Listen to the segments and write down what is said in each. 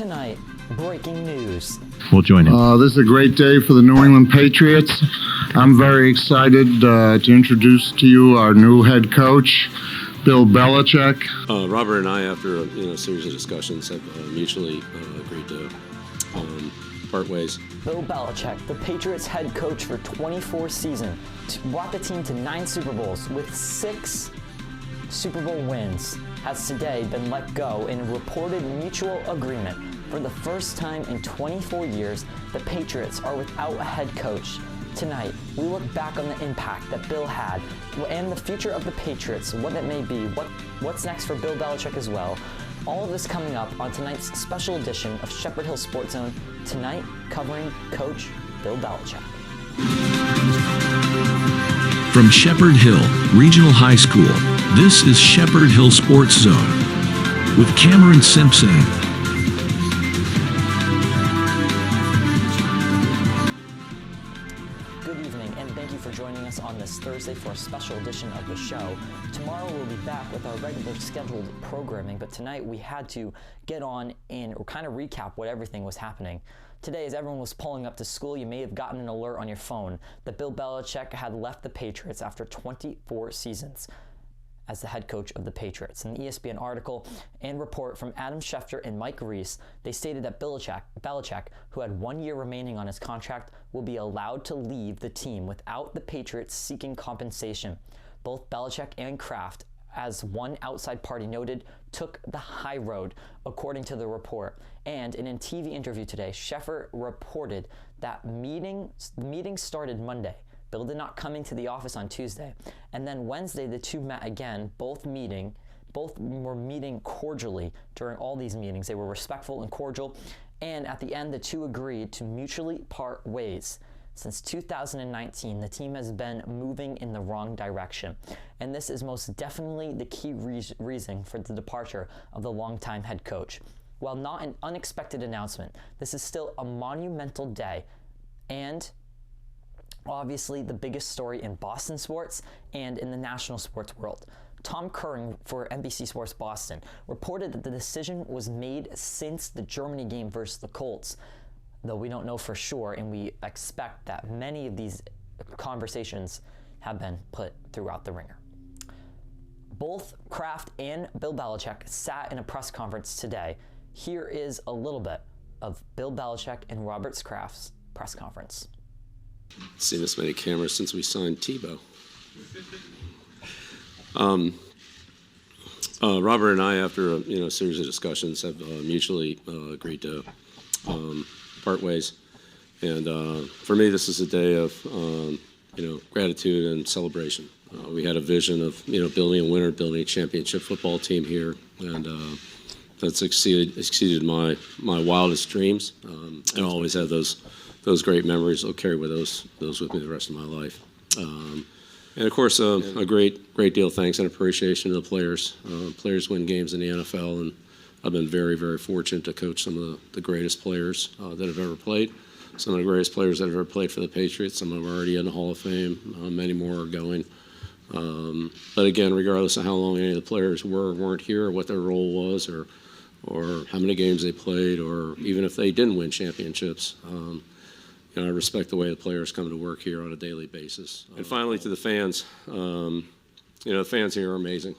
Tonight, breaking news. We'll join him. This is a great day for the New England Patriots. I'm very excited to introduce to you our new head coach, Bill Belichick. Robert and I, after a series of discussions, have mutually agreed to part ways. Bill Belichick, the Patriots head coach for 24 seasons, brought the team to 9 Super Bowls with 6 Super Bowl wins, has today been let go in a reported mutual agreement. For the first time in 24 years, the Patriots are without a head coach. Tonight, we look back on the impact that Bill had and the future of the Patriots, what it may be, what's next for Bill Belichick as well. All of this coming up on tonight's special edition of Shepherd Hill Sports Zone, tonight covering Coach Bill Belichick. From Shepherd Hill Regional High School, this is Shepherd Hill Sports Zone with Cameron Simpson. Good evening, and thank you for joining us on this Thursday for a special edition of the show. Tomorrow we'll be back with our regular scheduled programming, but tonight we had to get on and kind of recap what everything was happening. Today, as everyone was pulling up to school, you may have gotten an alert on your phone that Bill Belichick had left the Patriots after 24 seasons as the head coach of the Patriots. In the ESPN article and report from Adam Schefter and Mike Reese, they stated that Belichick, who had 1 year remaining on his contract, will be allowed to leave the team without the Patriots seeking compensation. Both Belichick and Kraft, as one outside party noted, took the high road, according to the report. And in a TV interview today, Schefter reported that the meeting started Monday. Bill did not come into the office on Tuesday. And then Wednesday, the two met again, both were meeting cordially during all these meetings. They were respectful and cordial. And at the end, the two agreed to mutually part ways. Since 2019, the team has been moving in the wrong direction. And this is most definitely the key reason for the departure of the longtime head coach. While not an unexpected announcement, this is still a monumental day and obviously the biggest story in Boston sports and in the national sports world. Tom Curran for NBC Sports Boston reported that the decision was made since the Germany game versus the Colts, though we don't know for sure, and we expect that many of these conversations have been put throughout the ringer. Both Kraft and Bill Belichick sat in a press conference today. Here is a little bit of Bill Belichick and Robert Kraft's press conference. Seen this many cameras since we signed Tebow. Robert and I, after a series of discussions, have mutually agreed to part ways. And for me, this is a day of gratitude and celebration. We had a vision of building a winner, building a championship football team here, and that's exceeded my wildest dreams. And I always have those great memories. I'll carry those with me the rest of my life. And of course, a great deal of thanks and appreciation to the players. Players win games in the NFL, and I've been very, very fortunate to coach some of the greatest players that have ever played. Some of the greatest players that have ever played for the Patriots. Some of them are already in the Hall of Fame. Many more are going. But again, regardless of how long any of the players were or weren't here, or what their role was, or how many games they played, or even if they didn't win championships, I respect the way the players come to work here on a daily basis. And finally, to the fans, the fans here are amazing.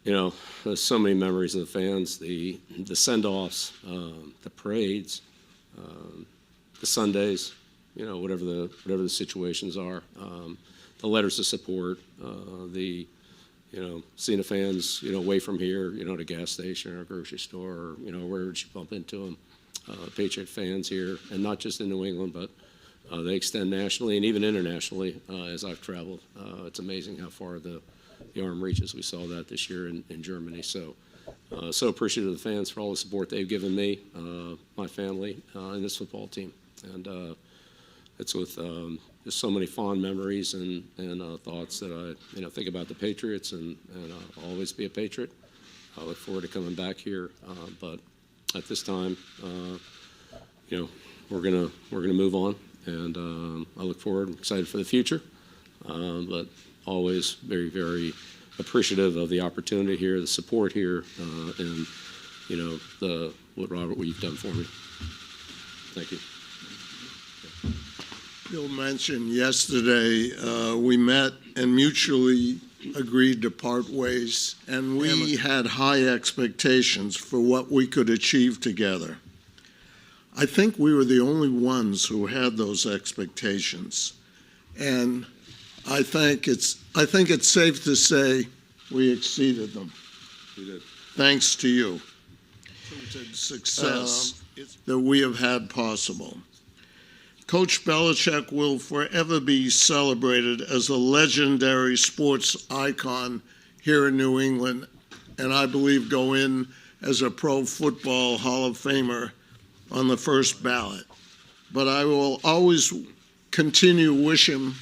There's so many memories of the fans, the send-offs, the parades, the Sundays, whatever the situations are, the letters of support, seeing the fans, away from here, at a gas station or a grocery store, or, wherever you bump into them. Patriot fans here, and not just in New England, but they extend nationally and even internationally as I've traveled. It's amazing how far the arm reaches. We saw that this year in Germany. So appreciative of the fans for all the support they've given me, my family, and this football team. And it's with just so many fond memories and thoughts that I think about the Patriots, and I'll always be a Patriot. I look forward to coming back here, but at this time, we're gonna move on, and I look forward, excited for the future, but always very, very appreciative of the opportunity here, the support here, and what you've done for me. Thank you. Bill mentioned yesterday we met and mutually agreed to part ways, and we had high expectations for what we could achieve together. I think we were the only ones who had those expectations, and I think it's safe to say we exceeded them. You did. Thanks to you. Success that we have had possible. Coach Belichick will forever be celebrated as a legendary sports icon here in New England, and I believe go in as a Pro Football Hall of Famer on the first ballot. But I will always continue to wish him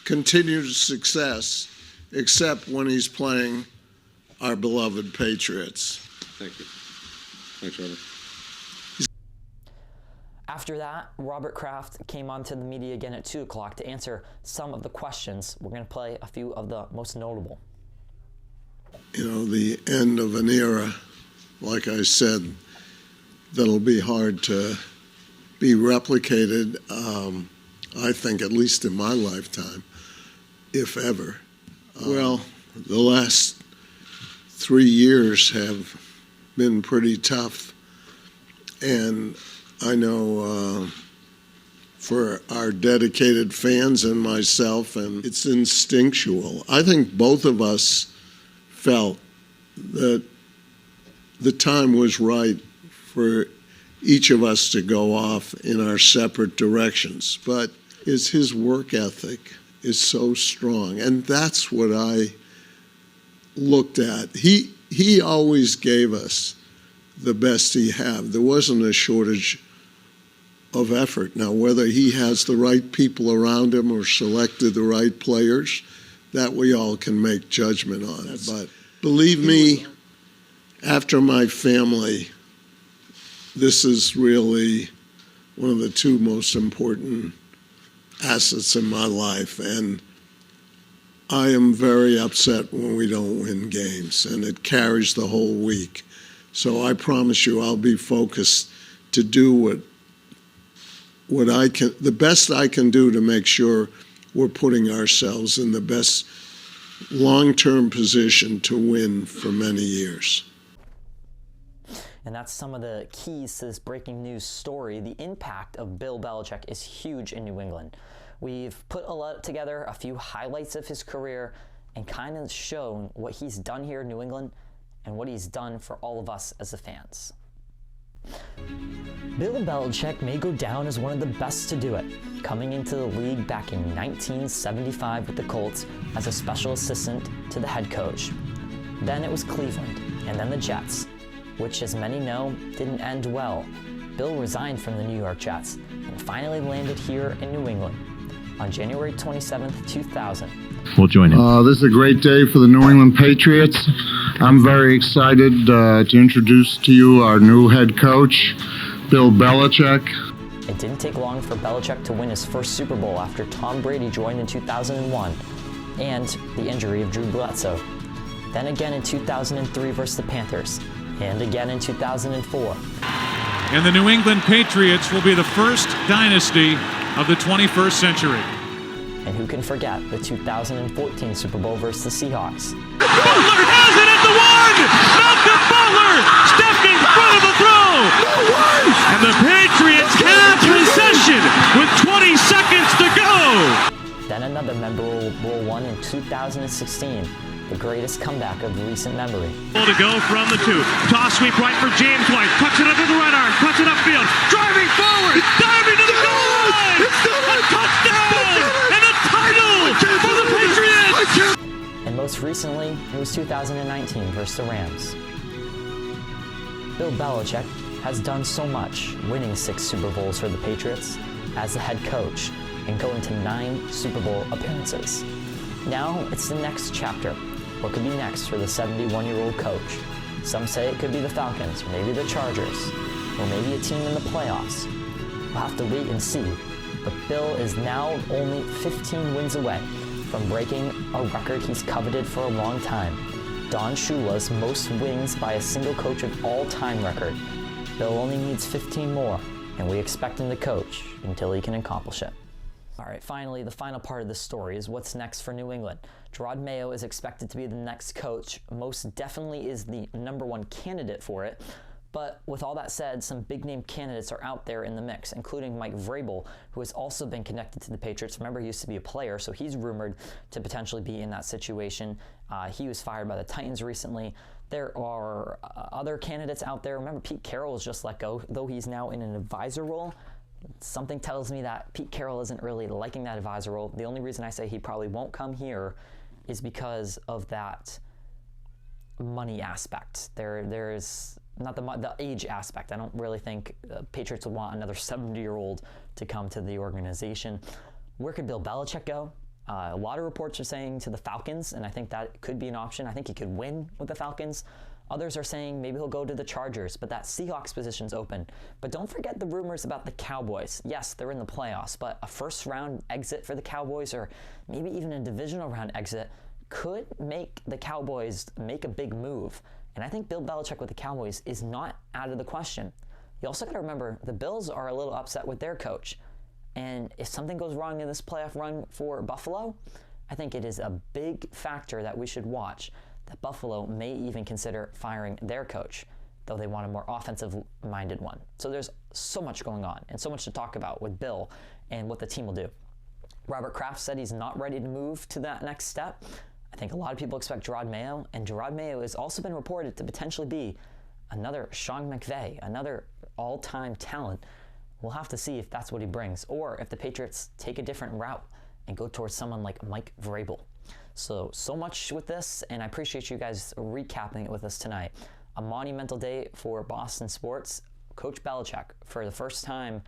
continued success, except when he's playing our beloved Patriots. Thank you. Thanks, Robert. After that, Robert Kraft came on to the media again at 2 o'clock to answer some of the questions. We're going to play a few of the most notable. The end of an era, like I said, that'll be hard to be replicated, I think, at least in my lifetime, if ever. Well, the last 3 years have been pretty tough, and I know for our dedicated fans and myself, and it's instinctual. I think both of us felt that the time was right for each of us to go off in our separate directions. But his work ethic is so strong, and that's what I looked at. He always gave us the best he had. There wasn't a shortage of effort. Now, whether he has the right people around him or selected the right players, that we all can make judgment on. But believe me, after my family, this is really one of the two most important assets in my life. And I am very upset when we don't win games, and it carries the whole week. So I promise you I'll be focused to do what I can, the best I can do to make sure we're putting ourselves in the best long-term position to win for many years. And that's some of the keys to this breaking news story. The impact of Bill Belichick is huge in New England. We've put together a few highlights of his career and kind of shown what he's done here in New England and what he's done for all of us as the fans. Bill Belichick may go down as one of the best to do it, coming into the league back in 1975 with the Colts as a special assistant to the head coach. Then it was Cleveland, and then the Jets, which, as many know, didn't end well. Bill resigned from the New York Jets and finally landed here in New England on January 27th, 2000. We'll join him. This is a great day for the New England Patriots. I'm very excited to introduce to you our new head coach, Bill Belichick. It didn't take long for Belichick to win his first Super Bowl after Tom Brady joined in 2001 and the injury of Drew Bledsoe. Then again in 2003 versus the Panthers, and again in 2004. And the New England Patriots will be the first dynasty of the 21st century. And who can forget the 2014 Super Bowl versus the Seahawks? Butler has it at the one! Malcolm Butler stepped in front of the throw! And the Patriots have possession with 20 seconds to go! Then another memorable one in 2016, the greatest comeback of recent memory. To go from the two. Toss sweep right for James White. Cuts it up with the right arm. Cuts it upfield. Driving forward. Diving to the goal line. A touchdown! And a title for the Patriots! And most recently, it was 2019 versus the Rams. Bill Belichick has done so much, winning 6 Super Bowls for the Patriots as the head coach and going to 9 Super Bowl appearances. Now it's the next chapter. What could be next for the 71-year-old coach? Some say it could be the Falcons, or maybe the Chargers, or maybe a team in the playoffs. We'll have to wait and see. But Bill is now only 15 wins away from breaking a record he's coveted for a long time. Don Shula's most wins by a single coach of all time record. Bill only needs 15 more, and we expect him to coach until he can accomplish it. All right, finally, the final part of the story is what's next for New England. Gerard Mayo is expected to be the next coach, most definitely is the #1 candidate for it. But with all that said, some big-name candidates are out there in the mix, including Mike Vrabel, who has also been connected to the Patriots. Remember, he used to be a player, so he's rumored to potentially be in that situation. He was fired by the Titans recently. There are other candidates out there. Remember, Pete Carroll was just let go, though he's now in an advisor role. Something tells me that Pete Carroll isn't really liking that advisor role. The only reason I say he probably won't come here is because of that money aspect. There's not the age aspect. I don't really think Patriots would want another 70-year-old to come to the organization. Where could Bill Belichick go? A lot of reports are saying to the Falcons, and I think that could be an option. I think he could win with the Falcons. Others are saying maybe he'll go to the Chargers, but that Seahawks position's open. But don't forget the rumors about the Cowboys. Yes, they're in the playoffs, but a first-round exit for the Cowboys, or maybe even a divisional round exit, could make the Cowboys make a big move. And I think Bill Belichick with the Cowboys is not out of the question. You also got to remember, the Bills are a little upset with their coach. And if something goes wrong in this playoff run for Buffalo, I think it is a big factor that we should watch, that Buffalo may even consider firing their coach, though they want a more offensive-minded one. So there's so much going on and so much to talk about with Bill and what the team will do. Robert Kraft said he's not ready to move to that next step. I think a lot of people expect Gerard Mayo, and Gerard Mayo has also been reported to potentially be another Sean McVay, another all-time talent. We'll have to see if that's what he brings, or if the Patriots take a different route and go towards someone like Mike Vrabel. So much with this, and I appreciate you guys recapping it with us tonight. A monumental day for Boston sports. Coach Belichick, for the first time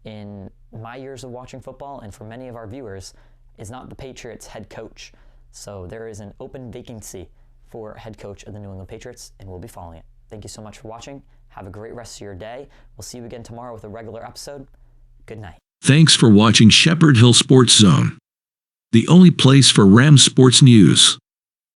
in my years of watching football, and for many of our viewers, is not the Patriots head coach. So there is an open vacancy for head coach of the New England Patriots, and we'll be following it. Thank you so much for watching. Have a great rest of your day. We'll see you again tomorrow with a regular episode. Good night. Thanks for watching Shepherd Hill Sports Zone, the only place for Rams sports news.